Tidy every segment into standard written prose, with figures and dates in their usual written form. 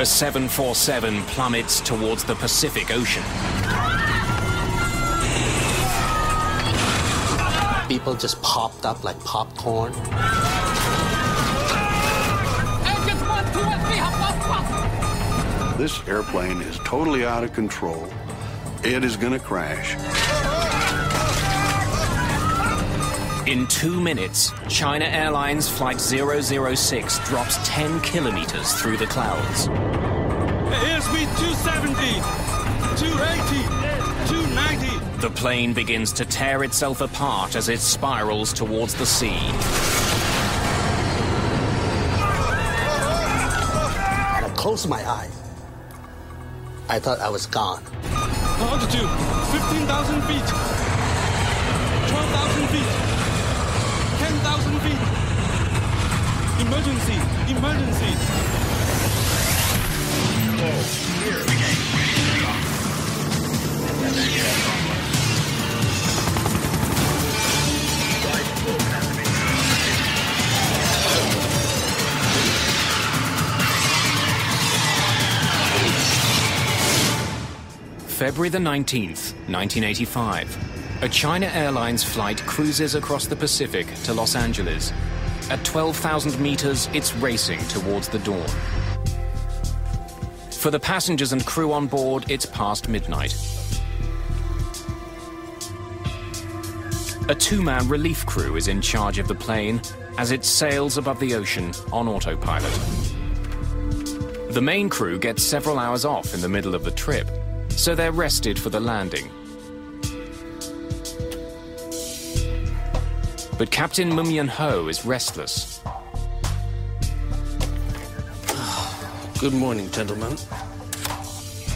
A 747 plummets towards the Pacific Ocean. People just popped up like popcorn. This airplane is totally out of control. It is going to crash. In 2 minutes, China Airlines Flight 006 drops 10 kilometers through the clouds. Airspeed 270, 280, 290. The plane begins to tear itself apart as it spirals towards the sea. I closed my eye. I thought I was gone. Altitude 15,000 feet, 12,000 feet, 10,000 feet. Emergency, emergency. February the 19th, 1985. A China Airlines flight cruises across the Pacific to Los Angeles. At 12,000 meters, it's racing towards the dawn. For the passengers and crew on board, it's past midnight. A two-man relief crew is in charge of the plane as it sails above the ocean on autopilot. The main crew gets several hours off in the middle of the trip, so they're rested for the landing. But Captain Mumyan-ho is restless. Good morning, gentlemen.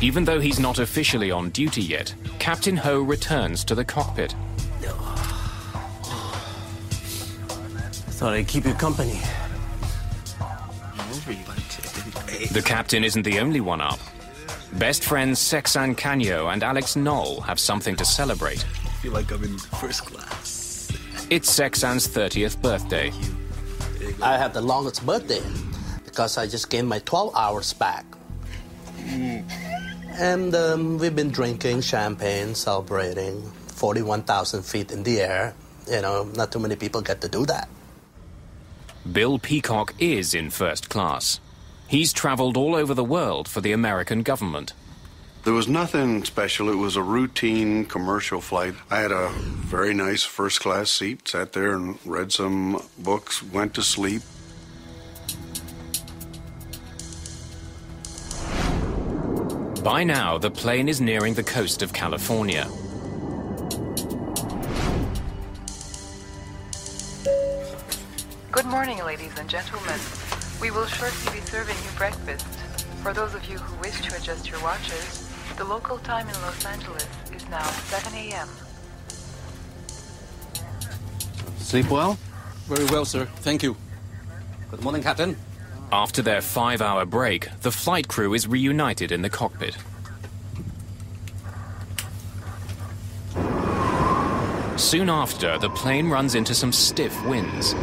Even though he's not officially on duty yet, Captain Ho returns to the cockpit. Thought I'd keep you company. The captain isn't the only one up. Best friends Seksan Kanyo and Alex Knoll have something to celebrate. I feel like I'm in first class. It's Seksan's 30th birthday. I have the longest birthday because I just gained my 12 hours back. And we've been drinking champagne, celebrating 41,000 feet in the air. You know, not too many people get to do that. Bill Peacock is in first class. He's traveled all over the world for the American government. There was nothing special. It was a routine commercial flight. I had a very nice first-class seat, sat there and read some books, went to sleep. By now, the plane is nearing the coast of California. Good morning, ladies and gentlemen. We will shortly be serving you breakfast. For those of you who wish to adjust your watches, the local time in Los Angeles is now 7 a.m. Sleep well? Very well, sir. Thank you. Good morning, Captain. After their 5-hour break, the flight crew is reunited in the cockpit. Soon after, the plane runs into some stiff winds.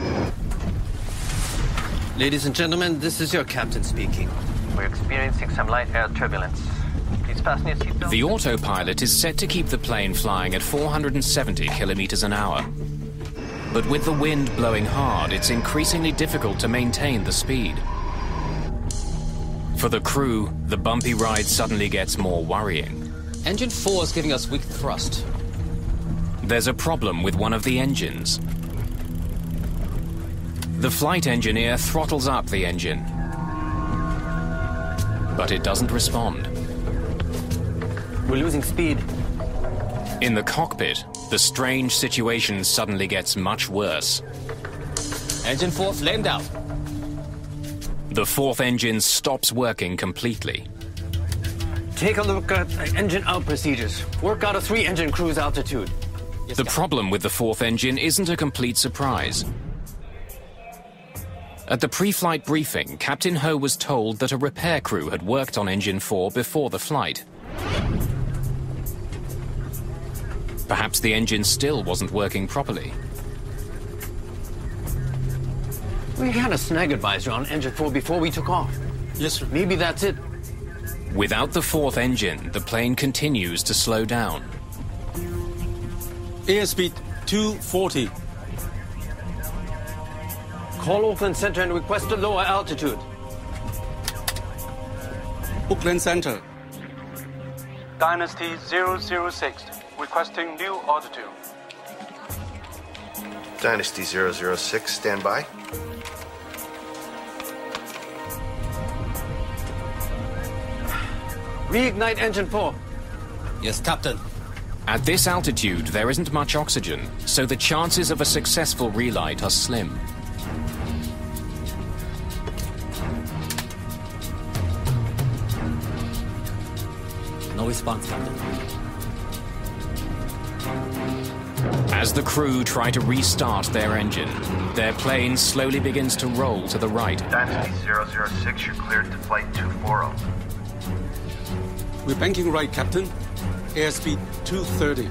Ladies and gentlemen, this is your captain speaking. We're experiencing some light air turbulence. Please fasten your seatbelt. The autopilot is set to keep the plane flying at 470 kilometers an hour. But with the wind blowing hard, it's increasingly difficult to maintain the speed. For the crew, the bumpy ride suddenly gets more worrying. Engine 4 is giving us weak thrust. There's a problem with one of the engines. The flight engineer throttles up the engine, but it doesn't respond. We're losing speed. In the cockpit, the strange situation suddenly gets much worse. Engine 4 flamed out. The fourth engine stops working completely. Take a look at engine out procedures. Work out a 3-engine cruise altitude. Yes, the problem with the fourth engine isn't a complete surprise. At the pre-flight briefing, Captain Ho was told that a repair crew had worked on Engine 4 before the flight. Perhaps the engine still wasn't working properly. We had a snag advisor on Engine 4 before we took off. Yes, sir. Maybe that's it. Without the fourth engine, the plane continues to slow down. Airspeed 240. Call Auckland Center and request a lower altitude. Auckland Center. Dynasty 006, requesting new altitude. Dynasty 006, stand by. Reignite engine 4. Yes, Captain. At this altitude, there isn't much oxygen, so the chances of a successful relight are slim. No response, Captain. As the crew try to restart their engine, their plane slowly begins to roll to the right. Dynasty 006, you're cleared to flight 240. We're banking right, Captain. Airspeed 230.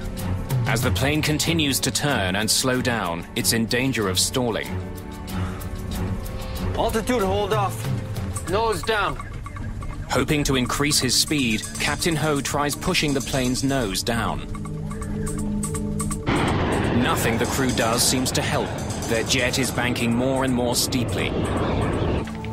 As the plane continues to turn and slow down, it's in danger of stalling. Altitude hold off. Nose down. Hoping to increase his speed, Captain Ho tries pushing the plane's nose down. Nothing the crew does seems to help. Their jet is banking more and more steeply.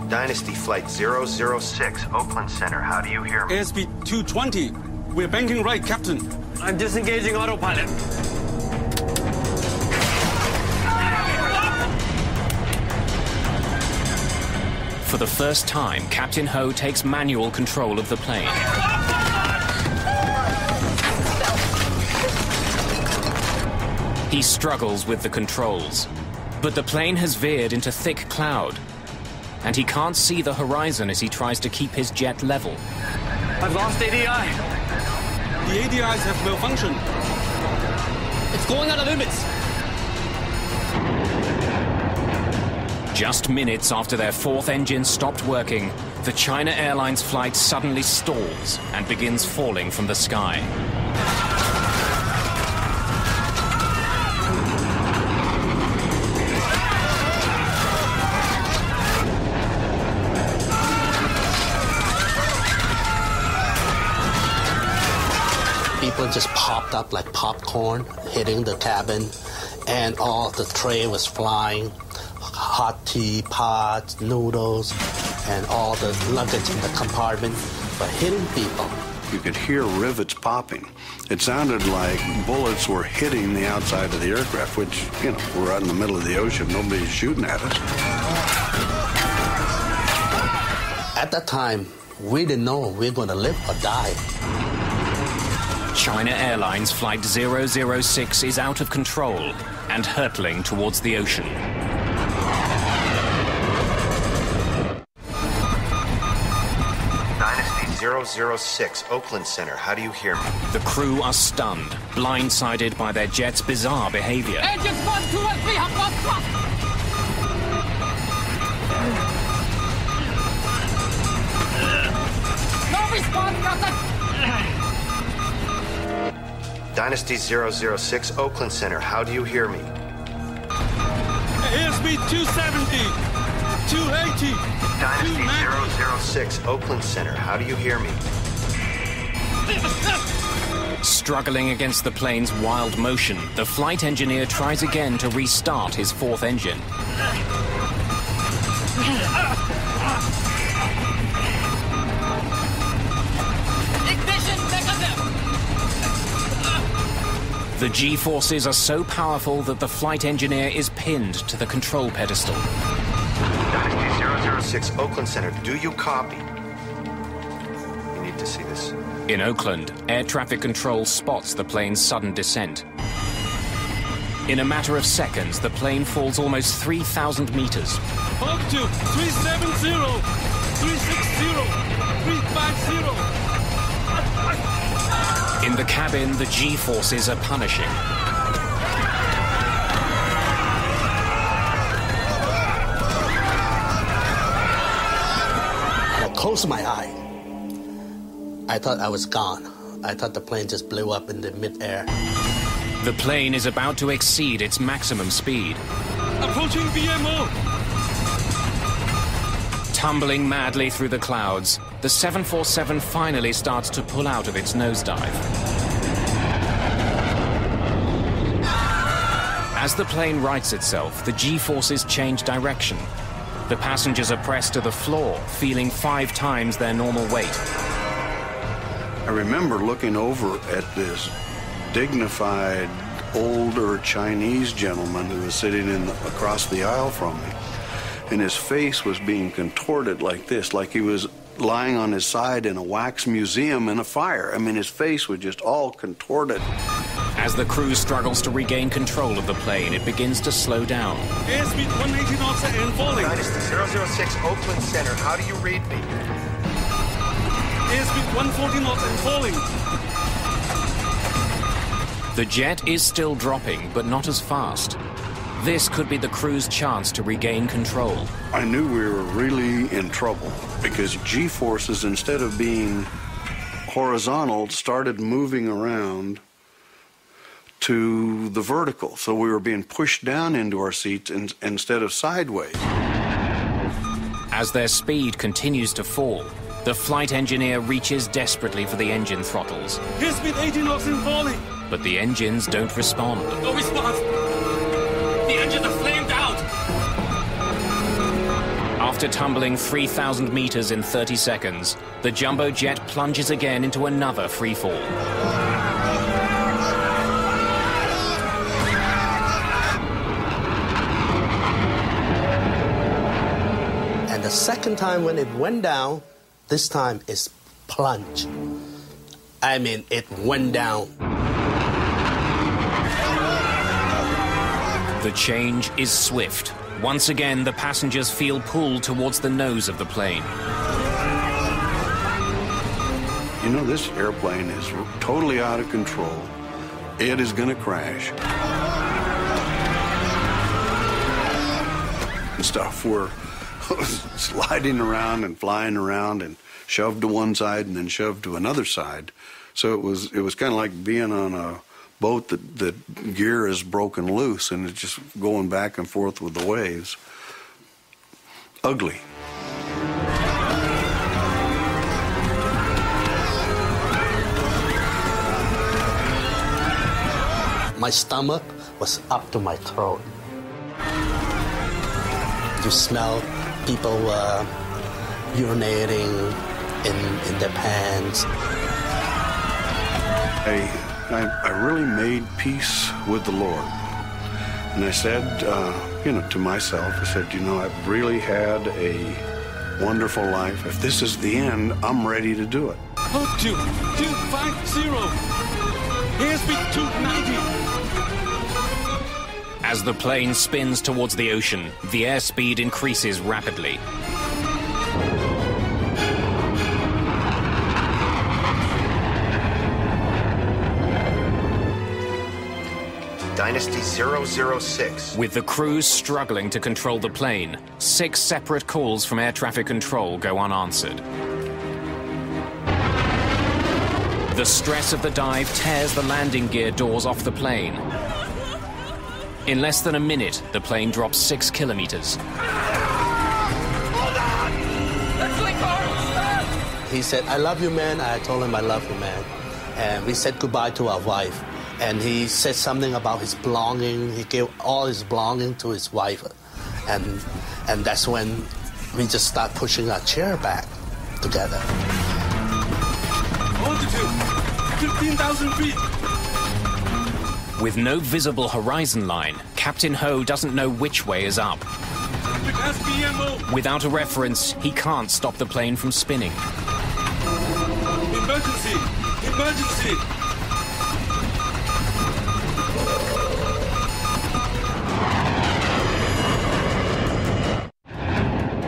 Dynasty Flight 006, Oakland Center, how do you hear me? Airspeed 220. We're banking right, Captain. I'm disengaging autopilot. For the first time, Captain Ho takes manual control of the plane. He struggles with the controls, but the plane has veered into thick cloud, and he can't see the horizon as he tries to keep his jet level. I've lost ADI. The ADIs have malfunctioned. It's going out of limits. Just minutes after their fourth engine stopped working, the China Airlines flight suddenly stalls and begins falling from the sky. People just popped up like popcorn, hitting the cabin, and all the tray was flying. Hot tea, pots, noodles, and all the luggage in the compartment were hitting people. You could hear rivets popping. It sounded like bullets were hitting the outside of the aircraft, which, you know, we're out in the middle of the ocean. Nobody's shooting at us. At that time, we didn't know if we were going to live or die. China Airlines Flight 006 is out of control and hurtling towards the ocean. Dynasty 006, Oakland Center, how do you hear me? The crew are stunned, blindsided by their jet's bizarre behavior. Engines 1, 2, and 3 have lost thrust. No response, Captain. Dynasty 006, Oakland Center, how do you hear me? Airspeed 270. 280. Dynasty 006, Oakland Center, how do you hear me? Struggling against the plane's wild motion, the flight engineer tries again to restart his fourth engine. Ignition mechanism. The G-forces are so powerful that the flight engineer is pinned to the control pedestal. Dynasty 006, Oakland Center, do you copy? You need to see this. In Oakland, air traffic control spots the plane's sudden descent. In a matter of seconds, the plane falls almost 3,000 meters. Altitude 370. 360. 350. In the cabin, the G-forces are punishing. I closed my eye. I thought I was gone. I thought the plane just blew up in the mid-air. The plane is about to exceed its maximum speed. Approaching VMO. Tumbling madly through the clouds, the 747 finally starts to pull out of its nosedive. As the plane rights itself, the G-forces change direction. The passengers are pressed to the floor, feeling 5 times their normal weight. I remember looking over at this dignified, older Chinese gentleman who was sitting across the aisle from me. And his face was being contorted like this, like he was lying on his side in a wax museum in a fire. I mean, his face was just all contorted. As the crew struggles to regain control of the plane, it begins to slow down. Airspeed 180 knots and falling. Dynasty 006 Oakland Center, how do you read me? Airspeed 140 knots and falling. The jet is still dropping, but not as fast. This could be the crew's chance to regain control. I knew we were really in trouble because G-forces, instead of being horizontal, started moving around to the vertical. So we were being pushed down into our seats instead of sideways. As their speed continues to fall, the flight engineer reaches desperately for the engine throttles. Airspeed 80 knots and falling. But the engines don't respond. No response. The engines are flamed out. After tumbling 3,000 meters in 30 seconds, the jumbo jet plunges again into another free fall. And the second time when it went down, this time it's plunge. I mean, it went down. The change is swift. Once again, the passengers feel pulled towards the nose of the plane. You know, this airplane is totally out of control. It is going to crash. And stuff, we're sliding around and flying around and shoved to one side and then shoved to another side. So it was kind of like being on a boat that the gear is broken loose and it's just going back and forth with the waves. Ugly. My stomach was up to my throat. You smell people urinating in their pants. I really made peace with the Lord. And I said, to myself, I said, I've really had a wonderful life. If this is the end, I'm ready to do it. Hold 250. Airspeed 290. As the plane spins towards the ocean, the airspeed increases rapidly. Dynasty 006. With the crew struggling to control the plane, 6 separate calls from air traffic control go unanswered. The stress of the dive tears the landing gear doors off the plane. In less than a minute, the plane drops 6 kilometers. Hold on! Let's let go! He said, I love you, man. I told him I love you, man. And we said goodbye to our wife. And he said something about his belonging. He gave all his belonging to his wife. And that's when we just start pushing our chair back together. Altitude 15,000 feet. With no visible horizon line, Captain Ho doesn't know which way is up. Without a reference, he can't stop the plane from spinning. Emergency! Emergency!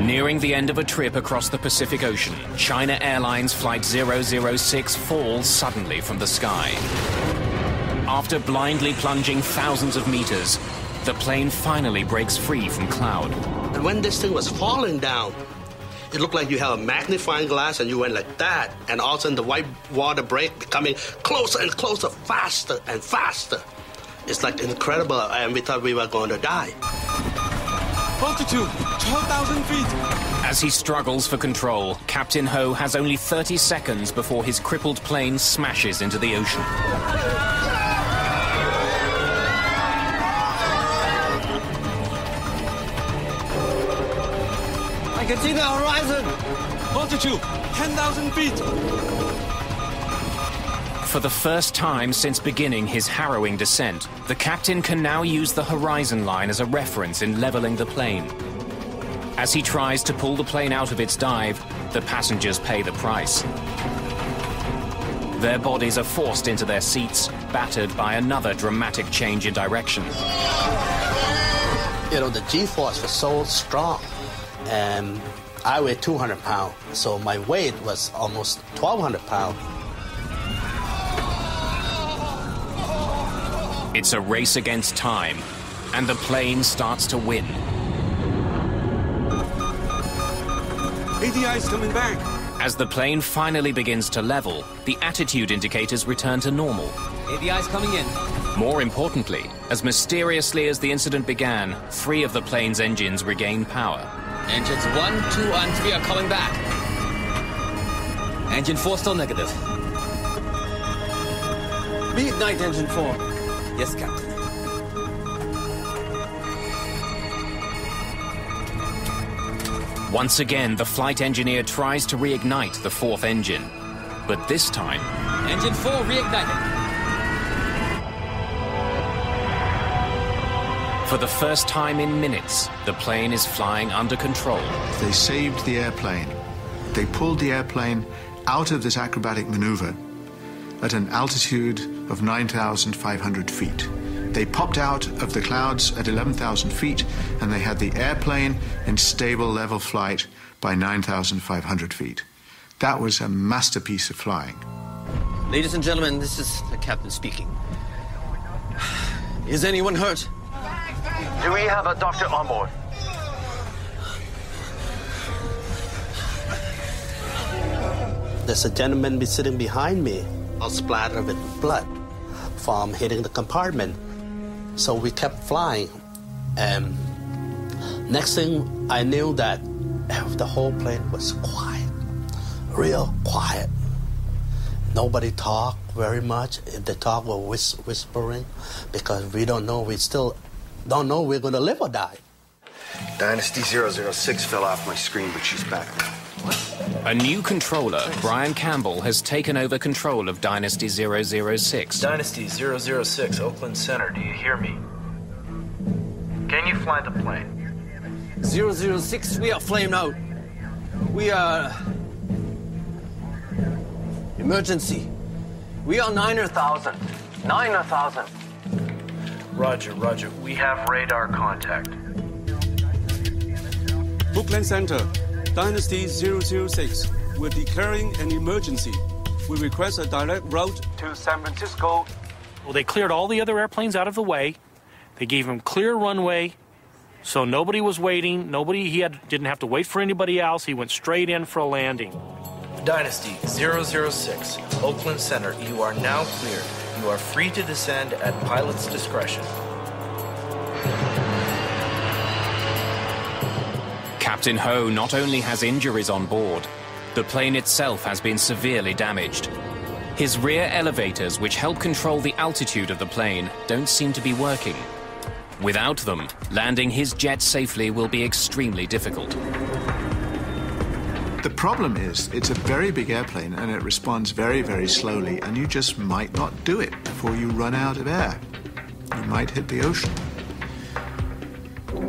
Nearing the end of a trip across the Pacific Ocean, China Airlines Flight 006 falls suddenly from the sky. After blindly plunging thousands of meters, the plane finally breaks free from cloud. And when this thing was falling down, it looked like you have a magnifying glass and you went like that, and all of a sudden the white water break becoming closer and closer, faster and faster. It's like incredible, and we thought we were going to die. Altitude, 12,000 feet. As he struggles for control, Captain Ho has only 30 seconds before his crippled plane smashes into the ocean. I can see the horizon! Altitude, 10,000 feet. For the first time since beginning his harrowing descent, the captain can now use the horizon line as a reference in leveling the plane. As he tries to pull the plane out of its dive, the passengers pay the price. Their bodies are forced into their seats, battered by another dramatic change in direction. You know, the G-force was so strong, and I weighed 200 pounds, so my weight was almost 1,200 pounds. It's a race against time, and the plane starts to win. ADI is coming back. As the plane finally begins to level, the attitude indicators return to normal. ADI is coming in. More importantly, as mysteriously as the incident began, 3 of the plane's engines regain power. Engines 1, 2, and 3 are coming back. Engine 4 still negative. Reignite engine 4. Yes, Captain. Once again, the flight engineer tries to reignite the 4th engine. But this time... Engine 4 reigniting. For the first time in minutes, the plane is flying under control. They saved the airplane. They pulled the airplane out of this acrobatic maneuver at an altitude of 9,500 feet. They popped out of the clouds at 11,000 feet, and they had the airplane in stable level flight by 9,500 feet. That was a masterpiece of flying. Ladies and gentlemen, this is the captain speaking. Is anyone hurt? Do we have a doctor on board? There's a gentleman be sitting behind me, all splattered with blood from hitting the compartment. So we kept flying, and next thing I knew that the whole plane was quiet, real quiet. Nobody talked very much. If they talk, we're whispering, because we don't know. We still don't know we're going to live or die. Dynasty 006 fell off my screen, but she's back now. A new controller, Brian Campbell, has taken over control of Dynasty 006. Dynasty 006, Oakland Center, do you hear me? Can you fly the plane? 006, we are flamed out. We are... Emergency. We are 9,000. 9,000. Roger, roger. We have radar contact. Oakland Center, Dynasty 006. We're declaring an emergency. We request a direct route to San Francisco. Well, they cleared all the other airplanes out of the way. They gave him clear runway, so nobody was waiting. Didn't have to wait for anybody else. He went straight in for a landing. Dynasty 006, Oakland Center, you are now cleared. You are free to descend at pilot's discretion. Captain Ho not only has injuries on board, the plane itself has been severely damaged. His rear elevators, which help control the altitude of the plane, don't seem to be working. Without them, landing his jet safely will be extremely difficult. The problem is, it's a very big airplane and it responds very, very slowly, and you just might not do it before you run out of air. You might hit the ocean.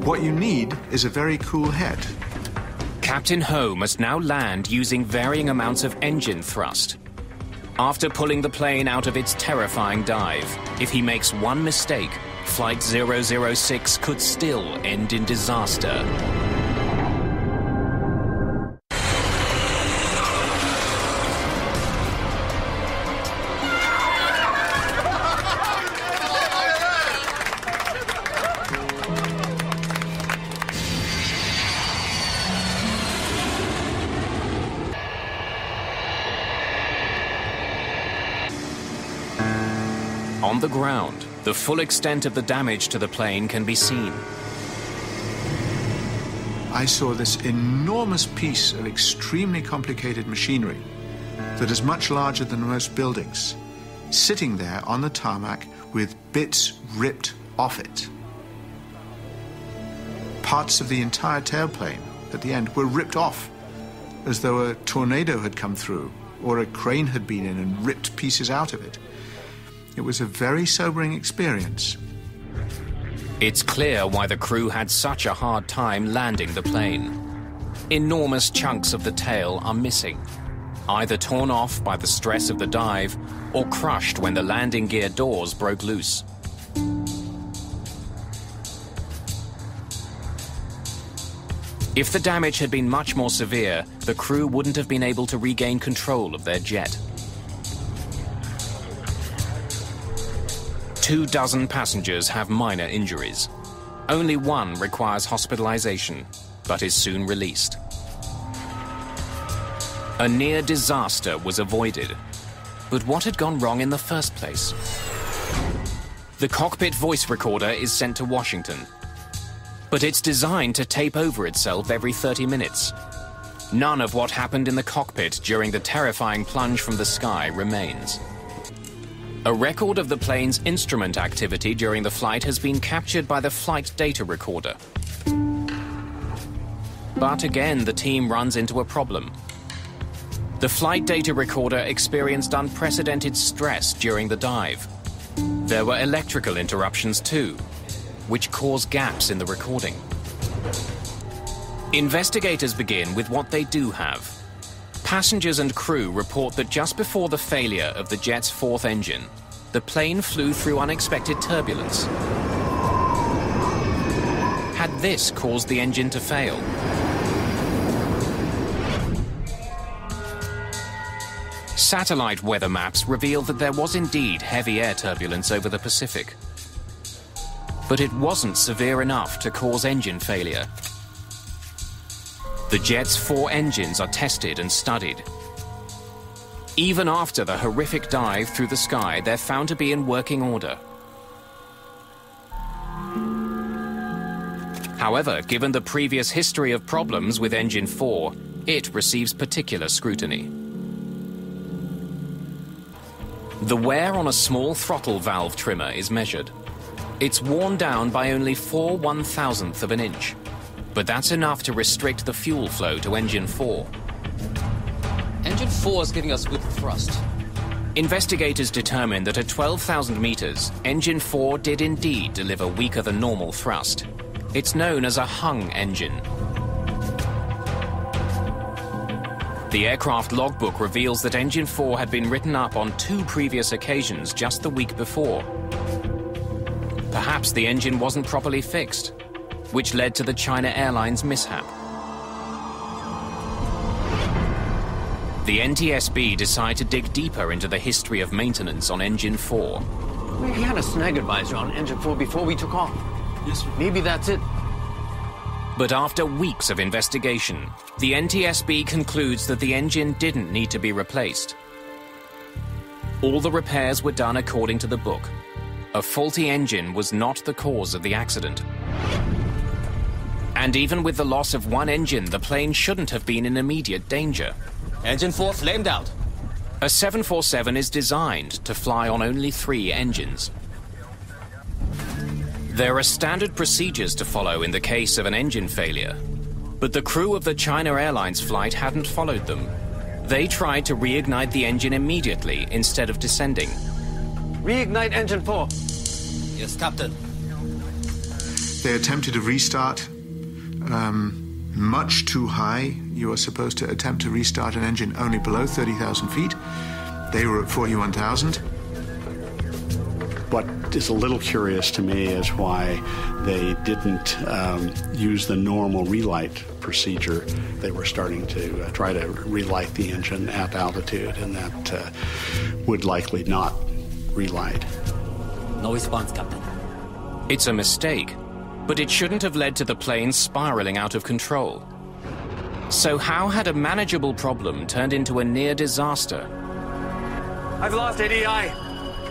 What you need is a very cool head. Captain Ho must now land using varying amounts of engine thrust. After pulling the plane out of its terrifying dive, if he makes one mistake, Flight 006 could still end in disaster. On the ground, the full extent of the damage to the plane can be seen. I saw this enormous piece of extremely complicated machinery that is much larger than most buildings, sitting there on the tarmac with bits ripped off it. Parts of the entire tailplane at the end were ripped off, as though a tornado had come through or a crane had been in and ripped pieces out of it. It was a very sobering experience. It's clear why the crew had such a hard time landing the plane. Enormous chunks of the tail are missing, either torn off by the stress of the dive or crushed when the landing gear doors broke loose. If the damage had been much more severe, the crew wouldn't have been able to regain control of their jet. 24 passengers have minor injuries. Only one requires hospitalization, but is soon released. A near disaster was avoided. But what had gone wrong in the first place? The cockpit voice recorder is sent to Washington, but it's designed to tape over itself every 30 minutes. None of what happened in the cockpit during the terrifying plunge from the sky remains. A record of the plane's instrument activity during the flight has been captured by the flight data recorder. But again, the team runs into a problem. The flight data recorder experienced unprecedented stress during the dive. There were electrical interruptions too, which caused gaps in the recording. Investigators begin with what they do have. Passengers and crew report that just before the failure of the jet's fourth engine, the plane flew through unexpected turbulence. Had this caused the engine to fail? Satellite weather maps reveal that there was indeed heavy air turbulence over the Pacific. But it wasn't severe enough to cause engine failure. The jet's 4 engines are tested and studied. Even after the horrific dive through the sky, they're found to be in working order. However, given the previous history of problems with Engine 4, it receives particular scrutiny. The wear on a small throttle valve trimmer is measured. It's worn down by only 4/1000th of an inch, but that's enough to restrict the fuel flow to Engine 4. Engine 4 is giving us good thrust. Investigators determined that at 12,000 meters, Engine 4 did indeed deliver weaker than normal thrust. It's known as a hung engine. The aircraft logbook reveals that Engine 4 had been written up on 2 previous occasions just the week before. Perhaps the engine wasn't properly fixed, which led to the China Airlines mishap. The NTSB decide to dig deeper into the history of maintenance on Engine 4. We had a snag advisor on Engine 4 before we took off. Yes, sir. Maybe that's it. But after weeks of investigation, the NTSB concludes that the engine didn't need to be replaced. All the repairs were done according to the book. A faulty engine was not the cause of the accident. And even with the loss of one engine, the plane shouldn't have been in immediate danger. Engine 4 flamed out. A 747 is designed to fly on only 3 engines. There are standard procedures to follow in the case of an engine failure, but the crew of the China Airlines flight hadn't followed them. They tried to reignite the engine immediately instead of descending. Reignite Engine 4. Yes, Captain. They attempted a restart, much too high. You are supposed to attempt to restart an engine only below 30,000 feet. They were at 41,000. What is a little curious to me is why they didn't use the normal relight procedure. They were starting to try to relight the engine at altitude, and that would likely not relight. No response, Captain. It's a mistake, but it shouldn't have led to the plane spiraling out of control. So how had a manageable problem turned into a near disaster? I've lost ADI.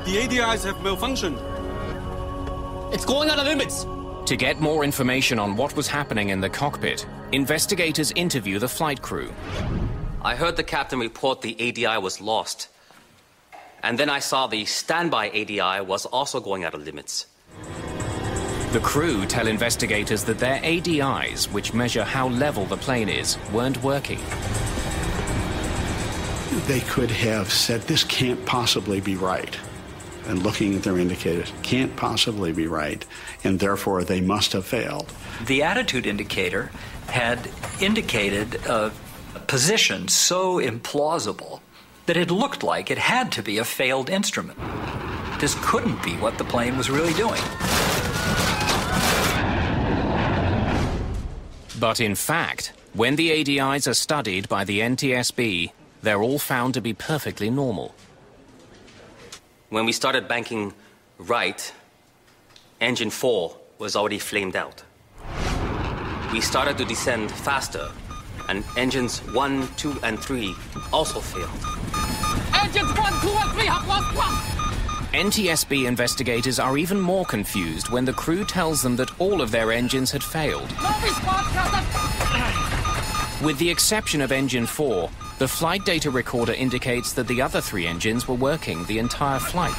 The ADIs have malfunctioned. It's going out of limits. To get more information on what was happening in the cockpit, investigators interview the flight crew. I heard the captain report the ADI was lost. And then I saw the standby ADI was also going out of limits. The crew tell investigators that their ADIs, which measure how level the plane is, weren't working. They could have said, this can't possibly be right. And looking at their indicators, can't possibly be right, and therefore they must have failed. The attitude indicator had indicated a position so implausible that it looked like it had to be a failed instrument. This couldn't be what the plane was really doing. But in fact, when the ADIs are studied by the NTSB, they're all found to be perfectly normal. When we started banking right, engine 4 was already flamed out. We started to descend faster, and engines 1, 2, and 3 also failed. Engines 1, 2, and 3 have lost thrust! NTSB investigators are even more confused when the crew tells them that all of their engines had failed. No response, Captain! With the exception of engine 4, the flight data recorder indicates that the other 3 engines were working the entire flight.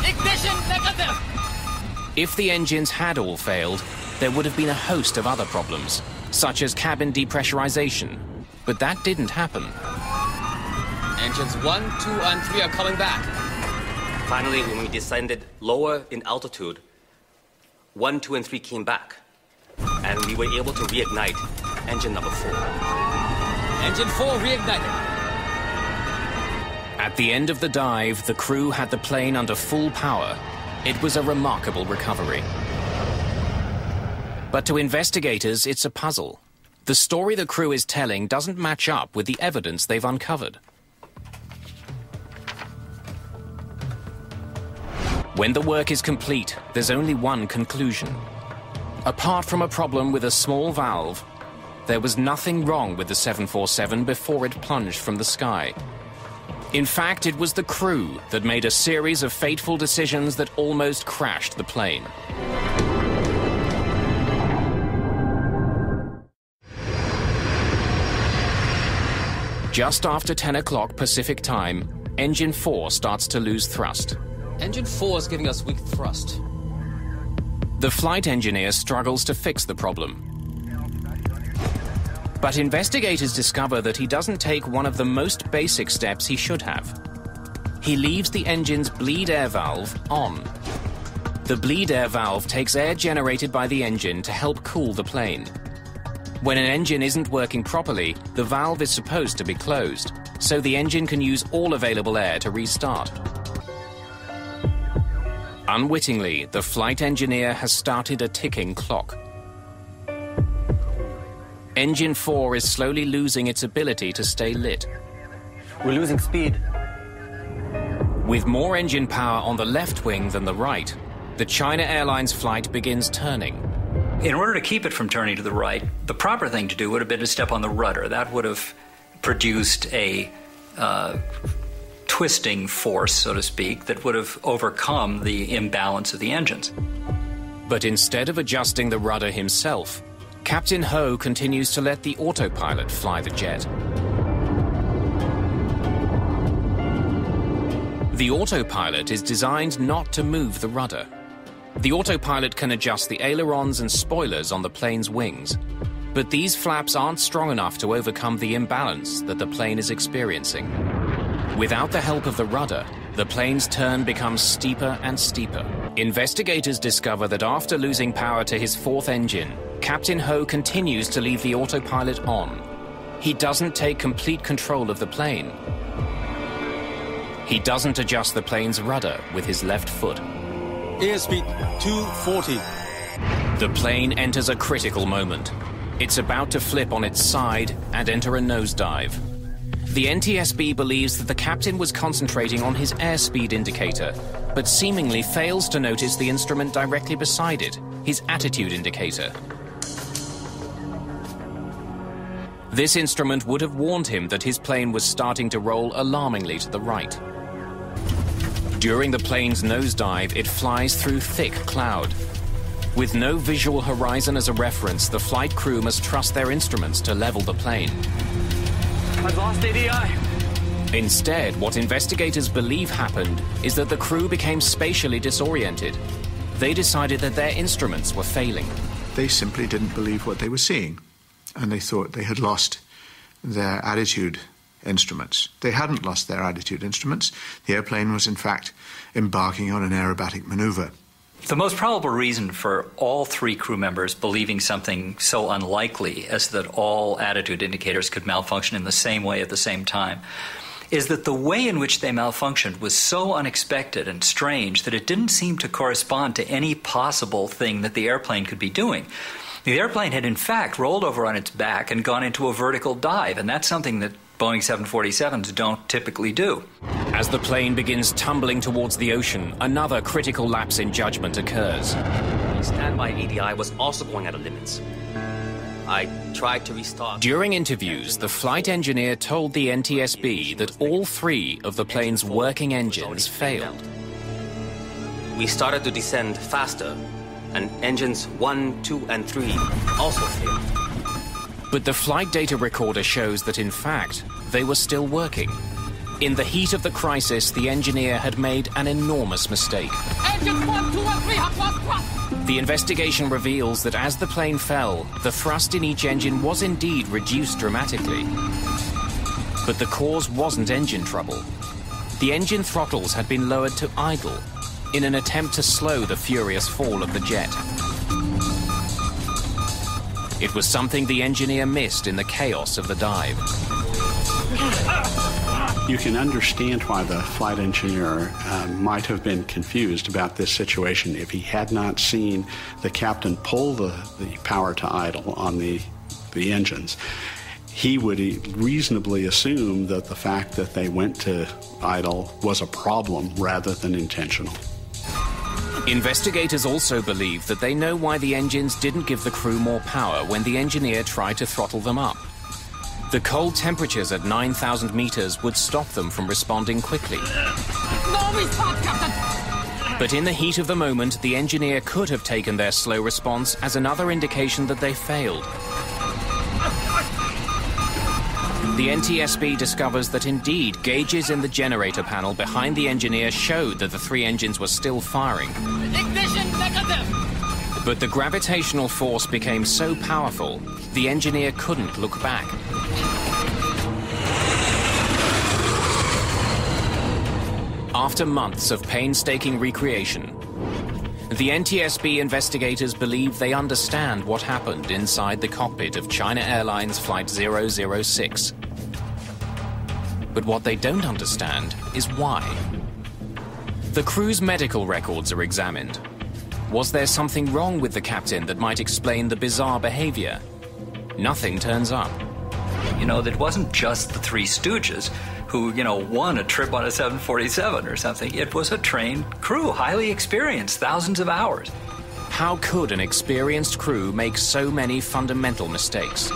Ignition negative! If the engines had all failed, there would have been a host of other problems, such as cabin depressurization. But that didn't happen. Engines 1, 2, and 3 are coming back. Finally, when we descended lower in altitude, 1, 2, and 3 came back. And we were able to reignite engine number 4. Engine 4 reignited. At the end of the dive, the crew had the plane under full power. It was a remarkable recovery. But to investigators, it's a puzzle. The story the crew is telling doesn't match up with the evidence they've uncovered. When the work is complete, there's only one conclusion. Apart from a problem with a small valve, there was nothing wrong with the 747 before it plunged from the sky. In fact, it was the crew that made a series of fateful decisions that almost crashed the plane. Just after 10 o'clock Pacific time, engine 4 starts to lose thrust. Engine 4 is giving us weak thrust. The flight engineer struggles to fix the problem. But investigators discover that he doesn't take one of the most basic steps he should have. He leaves the engine's bleed air valve on. The bleed air valve takes air generated by the engine to help cool the plane. When an engine isn't working properly, the valve is supposed to be closed, so the engine can use all available air to restart. Unwittingly, the flight engineer has started a ticking clock. Engine 4 is slowly losing its ability to stay lit. We're losing speed. With more engine power on the left wing than the right, the China Airlines flight begins turning. In order to keep it from turning to the right, the proper thing to do would have been to step on the rudder. That would have produced a twisting force, so to speak, that would have overcome the imbalance of the engines. But instead of adjusting the rudder himself, Captain Ho continues to let the autopilot fly the jet. The autopilot is designed not to move the rudder. The autopilot can adjust the ailerons and spoilers on the plane's wings, but these flaps aren't strong enough to overcome the imbalance that the plane is experiencing. Without the help of the rudder, the plane's turn becomes steeper and steeper. Investigators discover that after losing power to his 4th engine, Captain Ho continues to leave the autopilot on. He doesn't take complete control of the plane. He doesn't adjust the plane's rudder with his left foot. Airspeed 240. The plane enters a critical moment. It's about to flip on its side and enter a nosedive. The NTSB believes that the captain was concentrating on his airspeed indicator, but seemingly fails to notice the instrument directly beside it, his attitude indicator. This instrument would have warned him that his plane was starting to roll alarmingly to the right. During the plane's nosedive, it flies through thick cloud. With no visual horizon as a reference, the flight crew must trust their instruments to level the plane. I've lost ADI. Instead, what investigators believe happened is that the crew became spatially disoriented. They decided that their instruments were failing. They simply didn't believe what they were seeing, and they thought they had lost their attitude instruments. They hadn't lost their attitude instruments. The airplane was, in fact, embarking on an aerobatic maneuver. The most probable reason for all three crew members believing something so unlikely as that all attitude indicators could malfunction in the same way at the same time is that the way in which they malfunctioned was so unexpected and strange that it didn't seem to correspond to any possible thing that the airplane could be doing. The airplane had, in fact, rolled over on its back and gone into a vertical dive, and that's something that Boeing 747s don't typically do. As the plane begins tumbling towards the ocean, another critical lapse in judgment occurs. Standby ADI was also going out of limits. I tried to restart. During interviews, the flight engineer told the NTSB that all three of the plane's working engines failed. We started to descend faster, and engines 1, 2, and 3 also failed. But the flight data recorder shows that, in fact, they were still working. In the heat of the crisis, the engineer had made an enormous mistake. Engines 1, 2, and 3 have lost thrust. The investigation reveals that as the plane fell, the thrust in each engine was indeed reduced dramatically. But the cause wasn't engine trouble. The engine throttles had been lowered to idle in an attempt to slow the furious fall of the jet. It was something the engineer missed in the chaos of the dive. You can understand why the flight engineer might have been confused about this situation if he had not seen the captain pull the power to idle on the engines. He would reasonably assume that the fact that they went to idle was a problem rather than intentional. Investigators also believe that they know why the engines didn't give the crew more power when the engineer tried to throttle them up. The cold temperatures at 9,000 meters would stop them from responding quickly. No response, Captain! But in the heat of the moment, the engineer could have taken their slow response as another indication that they failed. The NTSB discovers that indeed gauges in the generator panel behind the engineer showed that the three engines were still firing. Ignition negative! But the gravitational force became so powerful, the engineer couldn't look back. After months of painstaking recreation, the NTSB investigators believe they understand what happened inside the cockpit of China Airlines Flight 006. But what they don't understand is why. The crew's medical records are examined. Was there something wrong with the captain that might explain the bizarre behavior? Nothing turns up. You know, it wasn't just the Three Stooges who, won a trip on a 747 or something. It was a trained crew, highly experienced, thousands of hours. How could an experienced crew make so many fundamental mistakes?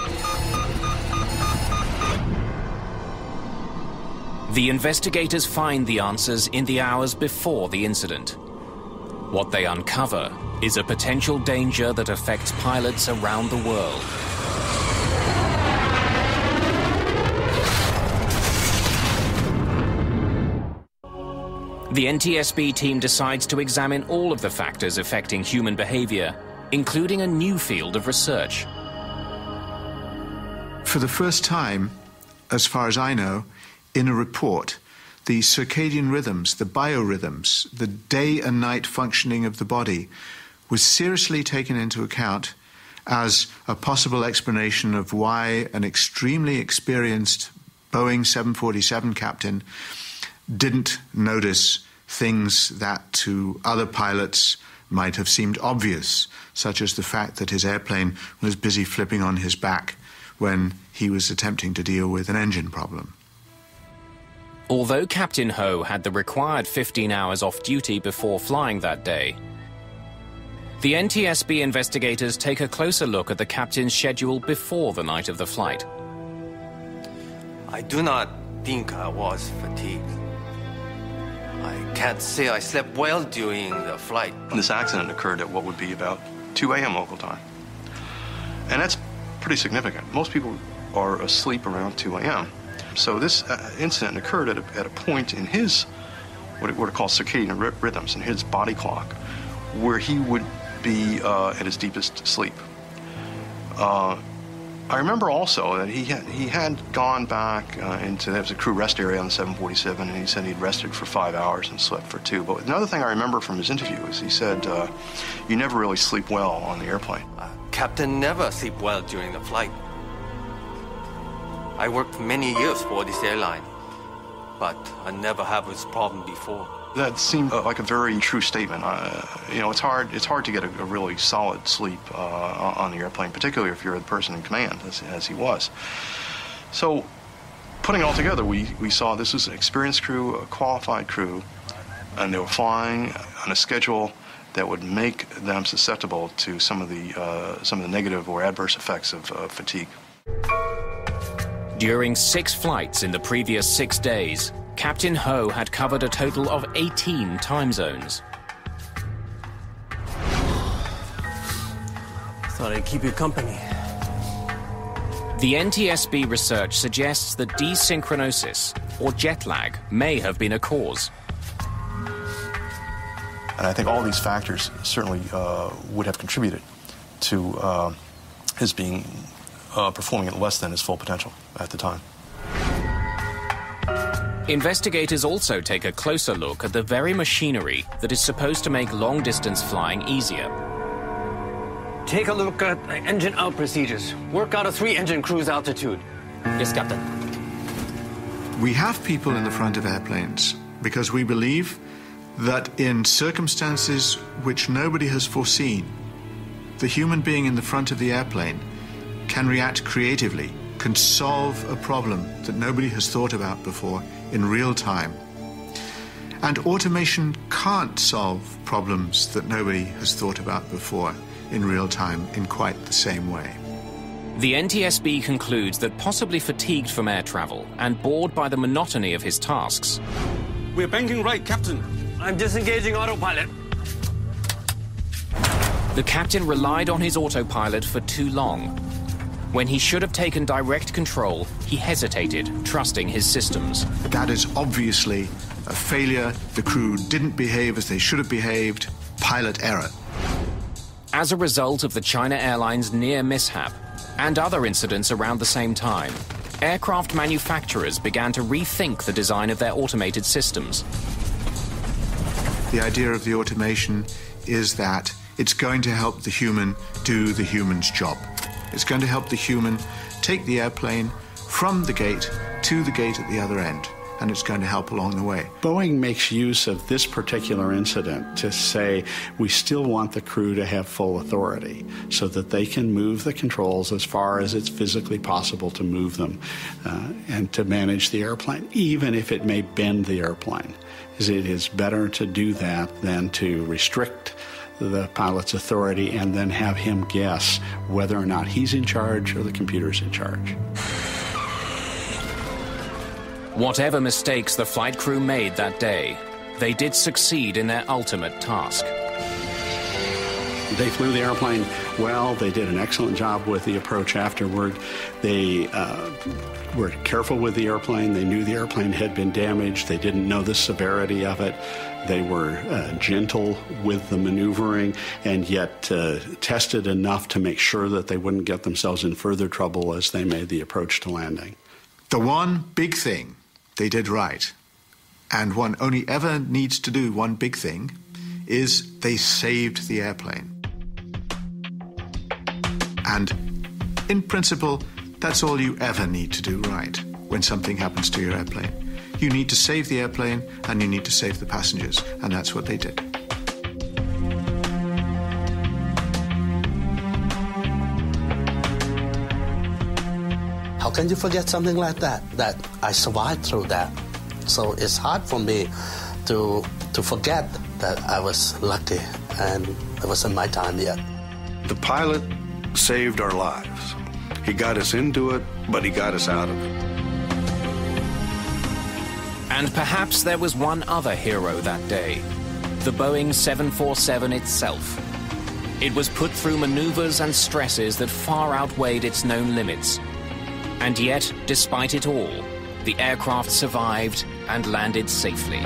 The investigators find the answers in the hours before the incident. What they uncover is a potential danger that affects pilots around the world. The NTSB team decides to examine all of the factors affecting human behavior, including a new field of research. For the first time, as far as I know, in a report, the circadian rhythms, the biorhythms, the day and night functioning of the body was seriously taken into account as a possible explanation of why an extremely experienced Boeing 747 captain didn't notice things that to other pilots might have seemed obvious, such as the fact that his airplane was busy flipping on his back when he was attempting to deal with an engine problem. Although Captain Ho had the required 15 hours off duty before flying that day, the NTSB investigators take a closer look at the captain's schedule before the night of the flight. I do not think I was fatigued. I can't say I slept well during the flight. This accident occurred at what would be about 2 a.m. local time. And that's pretty significant. Most people are asleep around 2 a.m. So this incident occurred at a point in his, what are called circadian rhythms, in his body clock, where he would be at his deepest sleep. I remember also that he had gone back into, there was a crew rest area on the 747, and he said he'd rested for 5 hours and slept for 2. But another thing I remember from his interview is he said, you never really sleep well on the airplane. Captain never sleep well during the flight. I worked many years for this airline, but I never have this problem before. That seemed like a very true statement. You know, it's hard to get a really solid sleep on the airplane, particularly if you're the person in command, as he was. So, putting it all together, we saw this was an experienced crew, a qualified crew, and they were flying on a schedule that would make them susceptible to some of the negative or adverse effects of fatigue. During 6 flights in the previous 6 days, Captain Ho had covered a total of 18 time zones. Thought I'd keep you company. The NTSB research suggests that desynchronisis, or jet lag, may have been a cause. And I think all these factors certainly would have contributed to his being performing at less than his full potential at the time. Investigators also take a closer look at the very machinery that is supposed to make long-distance flying easier. Take a look at engine out procedures. Work out a 3-engine cruise altitude. Yes, Captain. We have people in the front of airplanes because we believe that in circumstances which nobody has foreseen, the human being in the front of the airplane can react creatively, can solve a problem that nobody has thought about before in real time. And automation can't solve problems that nobody has thought about before in real time in quite the same way. The NTSB concludes that possibly fatigued from air travel and bored by the monotony of his tasks. We're banking right, Captain. I'm disengaging autopilot. The captain relied on his autopilot for too long. When he should have taken direct control, he hesitated, trusting his systems. That is obviously a failure. The crew didn't behave as they should have behaved. Pilot error. As a result of the China Airlines near mishap and other incidents around the same time, aircraft manufacturers began to rethink the design of their automated systems. The idea of the automation is that it's going to help the human do the human's job. It's going to help the human take the airplane from the gate to the gate at the other end, and it's going to help along the way. Boeing makes use of this particular incident to say we still want the crew to have full authority so that they can move the controls as far as it's physically possible to move them and to manage the airplane, even if it may bend the airplane. It is better to do that than to restrict the pilot's authority and then have him guess whether or not he's in charge or the computer's in charge. Whatever mistakes the flight crew made that day, they did succeed in their ultimate task. They flew the airplane well. They did an excellent job with the approach afterward. They were careful with the airplane. They knew the airplane had been damaged. They didn't know the severity of it. They were gentle with the maneuvering and yet tested enough to make sure that they wouldn't get themselves in further trouble as they made the approach to landing. The one big thing they did right, and one only ever needs to do one big thing, is they saved the airplane. And in principle, that's all you ever need to do right when something happens to your airplane. You need to save the airplane and you need to save the passengers, and that's what they did. How can you forget something like that? That I survived through that. So it's hard for me to forget that I was lucky and it wasn't my time yet. The pilot saved our lives. He got us into it, but he got us out of it. And perhaps there was one other hero that day, the Boeing 747 itself. It was put through maneuvers and stresses that far outweighed its known limits. And yet, despite it all, the aircraft survived and landed safely.